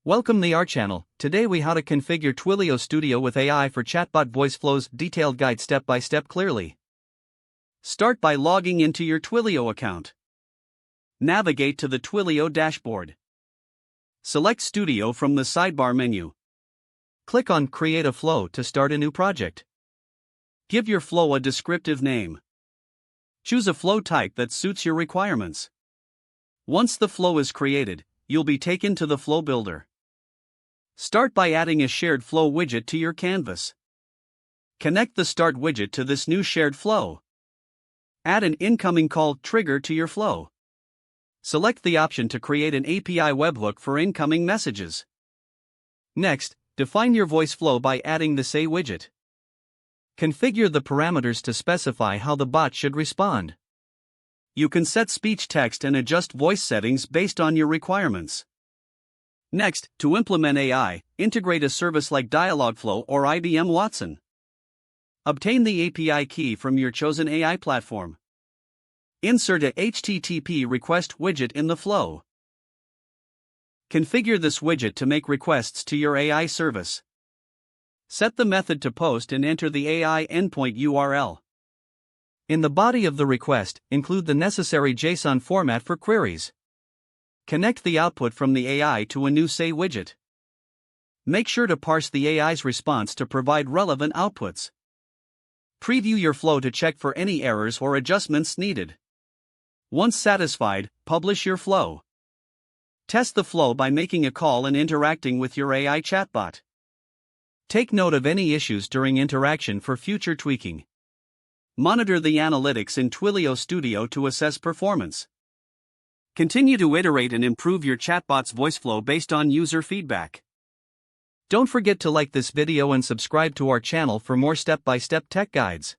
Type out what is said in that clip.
Welcome to our channel. Today we how to configure Twilio Studio with AI for chatbot voice flows. Detailed guide step by step clearly. Start by logging into your Twilio account. Navigate to the Twilio dashboard. Select Studio from the sidebar menu. Click on Create a Flow to start a new project. Give your flow a descriptive name. Choose a flow type that suits your requirements. Once the flow is created, you'll be taken to the flow builder. Start by adding a shared flow widget to your canvas. Connect the start widget to this new shared flow. Add an incoming call trigger to your flow. Select the option to create an API webhook for incoming messages. Next, define your voice flow by adding the Say widget. Configure the parameters to specify how the bot should respond. You can set speech text and adjust voice settings based on your requirements. Next, to implement AI, integrate a service like Dialogflow or IBM Watson. Obtain the API key from your chosen AI platform. Insert a HTTP request widget in the flow. Configure this widget to make requests to your AI service. Set the method to post and enter the AI endpoint URL. In the body of the request, include the necessary JSON format for queries. Connect the output from the AI to a new Say widget. Make sure to parse the AI's response to provide relevant outputs. Preview your flow to check for any errors or adjustments needed. Once satisfied, publish your flow. Test the flow by making a call and interacting with your AI chatbot. Take note of any issues during interaction for future tweaking. Monitor the analytics in Twilio Studio to assess performance. Continue to iterate and improve your chatbot's voice flow based on user feedback. Don't forget to like this video and subscribe to our channel for more step-by-step tech guides.